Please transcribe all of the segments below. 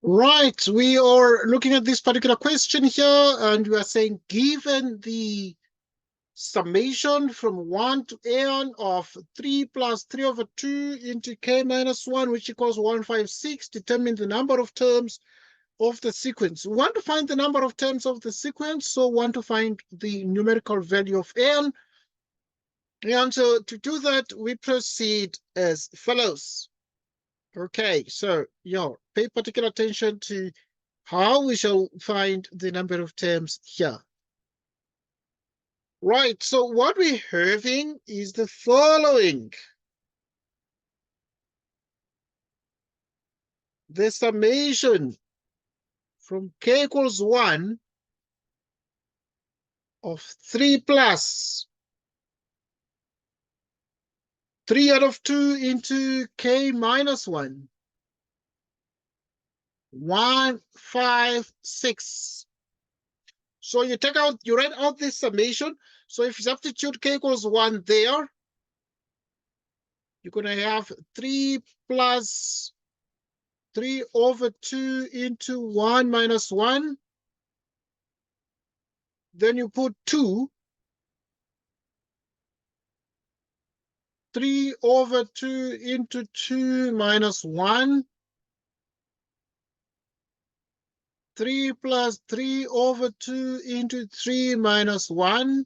Right, we are looking at this particular question here, and we are saying given the summation from 1 to n of 3 plus 3 over 2 into k minus 1, which equals 156, determine the number of terms of the sequence. We want to find the number of terms of the sequence, so we want to find the numerical value of n. And so to do that, we proceed as follows. Okay, so pay particular attention to how we shall find the number of terms here. Right, so what we're having is the following. The summation from k equals 1 of 3 plus 3 out of 2 into k minus 1. 156. So you write out this summation. So if you substitute k equals 1 there, you're going to have 3 plus 3 over 2 into 1 minus 1. Then you put 2. 3 over 2 into 2 minus 1. 3 plus 3 over 2 into 3 minus 1.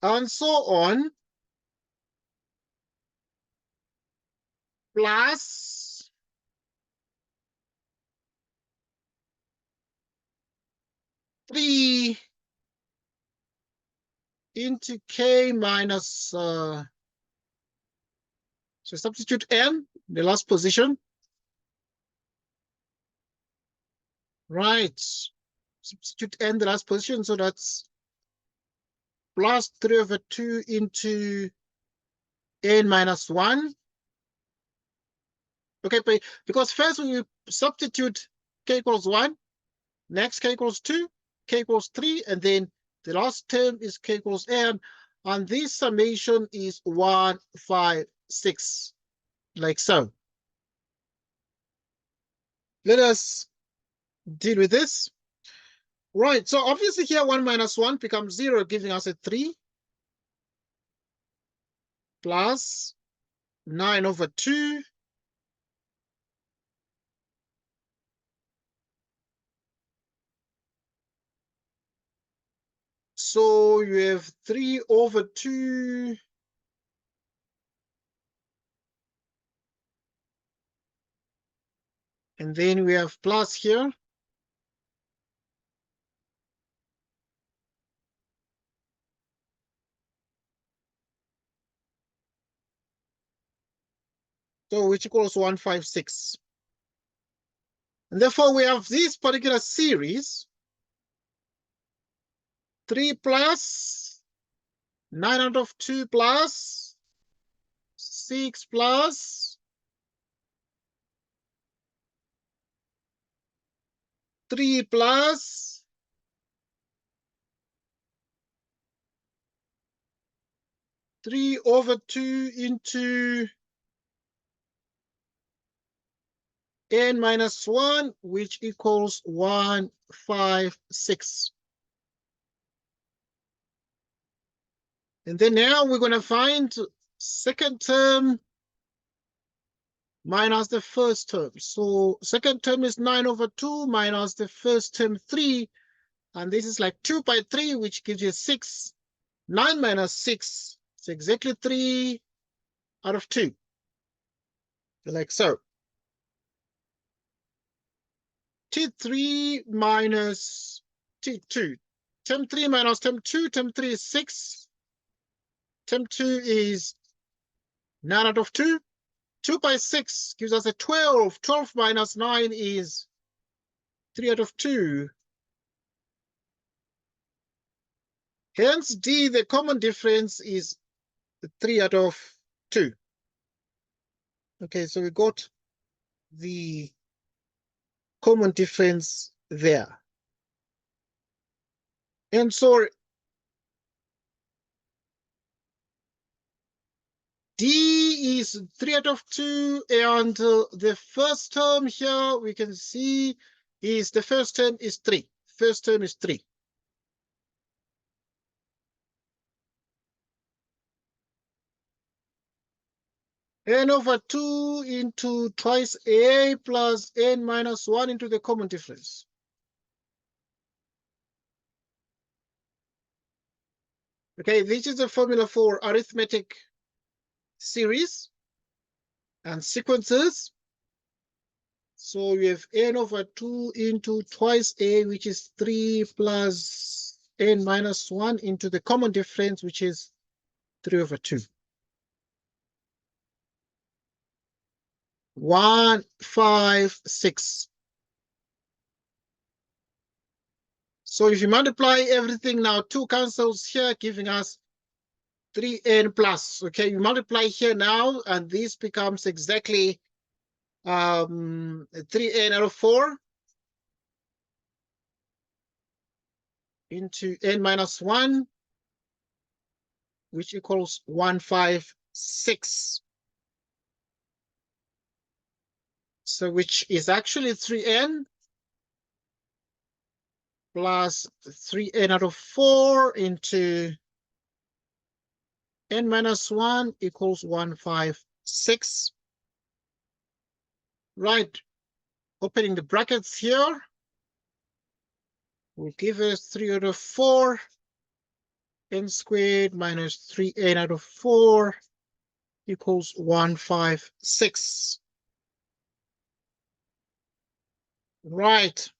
And so on. Plus 3 into k minus, so substitute n, the last position. Right. Substitute n, the last position, so that's plus 3 over 2 into n minus 1. Okay, because first we substitute k equals 1, next k equals 2, k equals 3, and then the last term is k equals n, and this summation is 156, like so. Let us deal with this. Right, so obviously here 1 minus 1 becomes 0, giving us a 3, plus 9 over 2, so you have 3 over 2, and then we have plus here. So which equals 156. And therefore we have this particular series, 3 plus 9 out of 2 plus 6 plus 3 plus 3 over 2 into n minus 1, which equals 156. And then now we're going to find second term minus the first term. So second term is 9 over 2 minus the first term 3. And this is like 2 by 3, which gives you 6. 9 minus 6 is exactly 3 out of 2. Like so. T3 minus T2. Term 3 minus term 2. Term 3 is 6. Term 2 is 9 out of 2. 2 by 6 gives us a 12. 12 minus 9 is 3 out of 2. Hence, D, the common difference is 3 out of 2. Okay, so we got the common difference there. And so D is 3 out of 2, and the first term here we can see is the first term is 3. First term is 3. N over 2 into twice A plus N minus 1 into the common difference. Okay, this is the formula for arithmetic series and sequences. So we have N over 2 into twice A, which is 3 plus N minus 1 into the common difference, which is 3 over 2. 1, 5, 6. So if you multiply everything now, 2 cancels here, giving us 3n plus. Okay, you multiply here now, and this becomes exactly 3n out of 4 into n minus 1, which equals 156. So which is actually 3n plus 3n out of 4 into n minus 1 equals 156. Right, opening the brackets here will give us 3 out of 4 n squared minus 3n out of 4 equals 156. Right.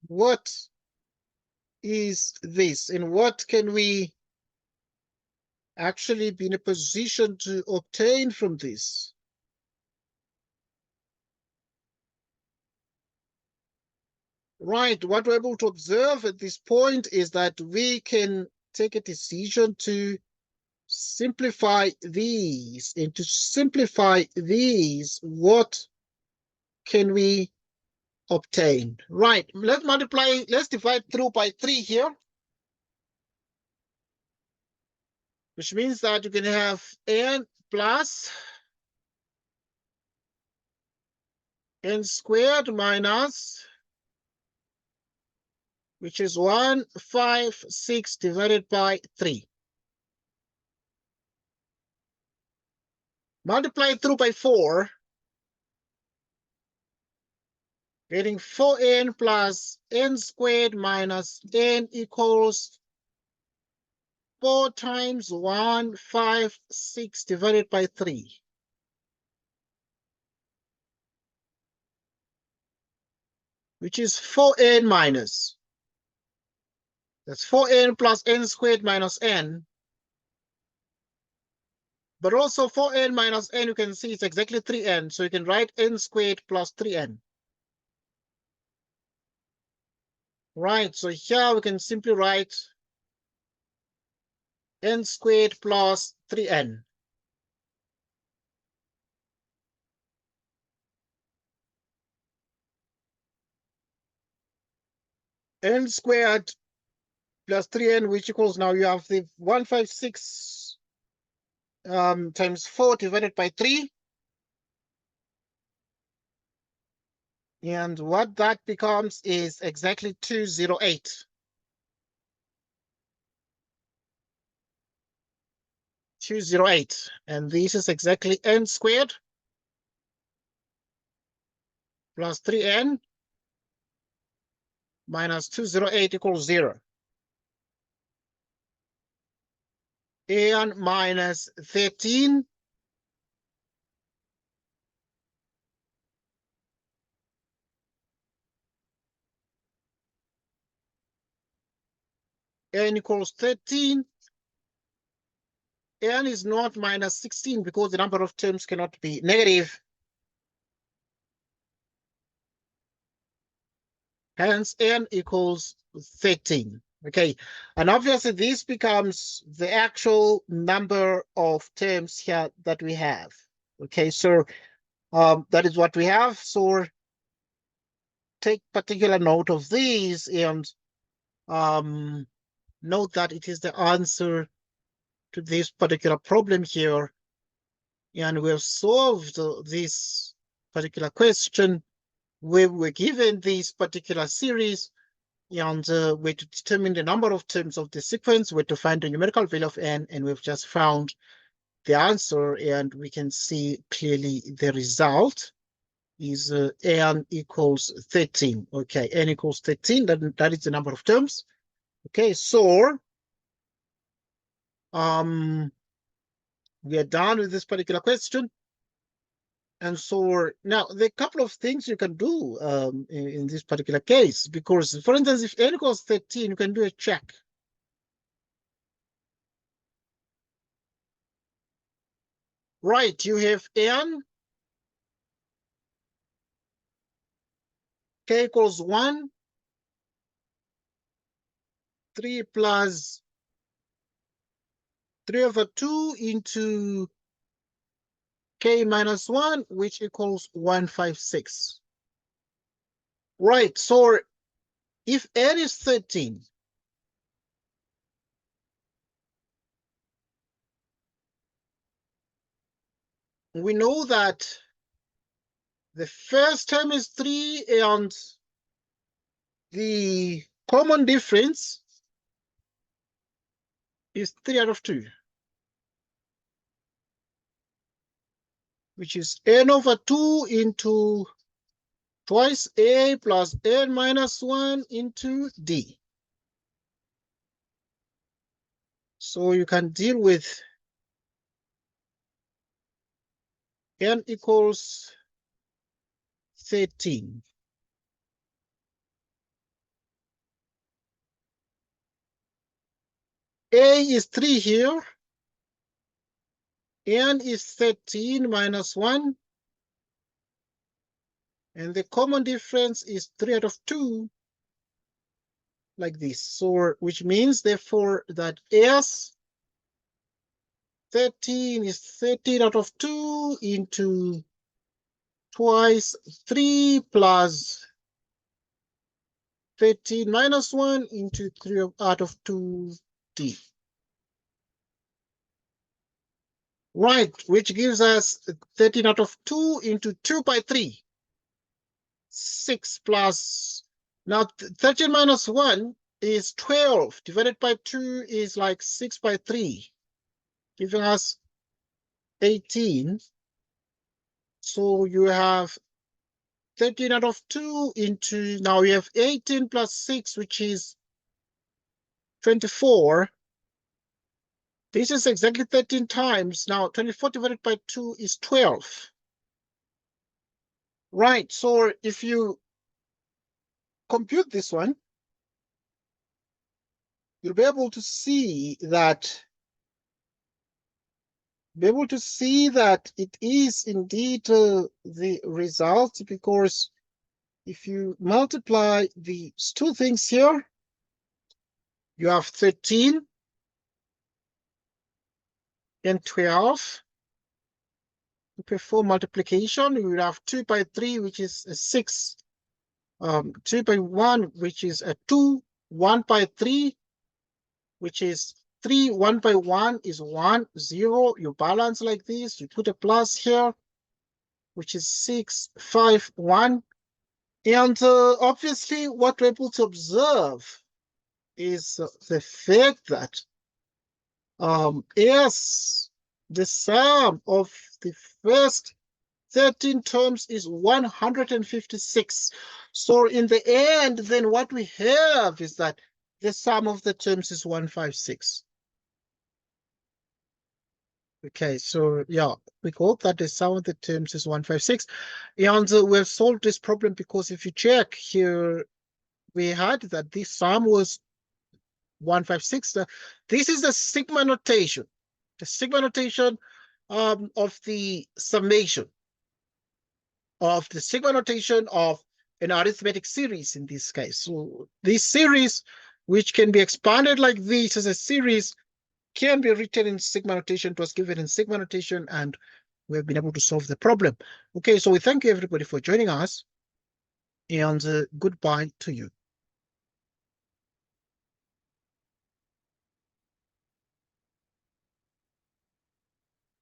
What is this? And what can we actually be in a position to obtain from this? Right. What we're able to observe at this point is that we can take a decision to simplify these. And to simplify these, what can we obtain? Right. Let's multiply. Let's divide through by 3 here, which means that you can have n plus n squared minus, which is 156 divided by 3. Multiply through by 4, getting 4n plus n squared minus n equals 4 times 156 divided by 3. Which is 4n minus. That's 4n plus n squared minus n. But also 4n minus n, you can see it's exactly 3n. So you can write n squared plus 3n. Right, so here we can simply write n squared plus 3n. N squared plus 3n, which equals, now you have the 156 times 4 divided by 3. And what that becomes is exactly 208. 208. And this is exactly n squared plus 3n minus 208 equals 0. N minus 13 n equals 13. N is not minus 16 because the number of terms cannot be negative. Hence, n equals 13. Okay, and obviously this becomes the actual number of terms here that we have. Okay, so that is what we have. So take particular note of these and note that it is the answer to this particular problem here. And we have solved this particular question where we're given this particular series, and we're to determine the number of terms of the sequence, we're to find the numerical value of n, and we've just found the answer, and we can see clearly the result is n equals 13. Okay, n equals 13, that is the number of terms. Okay, so we are done with this particular question. And so now there are a couple of things you can do in this particular case, because for instance, if n equals 13, you can do a check. Right, you have n, k equals 1, 3 plus 3/2 into k minus 1, which equals 156. Right, so if n is 13, we know that the first term is 3 and the common difference is 3/2, which is n/2 into twice a plus n minus 1 into d. So you can deal with n equals 13. A is 3 here. N is 13 minus 1. And the common difference is 3/2, like this. So, which means, therefore, that S 13 is 13/2 into twice 3 plus 13 minus 1 into 3/2d. Right, which gives us 13/2 into 2 by 3. 6 plus, now 13 minus 1 is 12, divided by 2 is like 6 by 3, giving us 18. So you have 13/2 into, now we have 18 plus 6, which is 24. This is exactly 13 times. Now 24 divided by 2 is 12. Right, so if you compute this one, you'll be able to see that it is indeed the result, because if you multiply these two things here, you have 13 and 12. To perform multiplication, you will have 2 by 3, which is a 6. 2 by 1, which is a 2. 1 by 3, which is 3. 1 by 1 is 1, 0. You balance like this. You put a plus here, which is 6, 5, 1. And obviously, what we're able to observe is the fact that yes, the sum of the first 13 terms is 156. So in the end, then what we have is that the sum of the terms is 156. Okay, so yeah, we got that the sum of the terms is 156. And we've solved this problem because if you check here, we had that this sum was 156. This is the sigma notation. The sigma notation of the summation, of the sigma notation of an arithmetic series in this case. So this series, which can be expanded like this as a series, can be written in sigma notation. It was given in sigma notation, and we have been able to solve the problem. Okay, so we thank you everybody for joining us, and goodbye to you.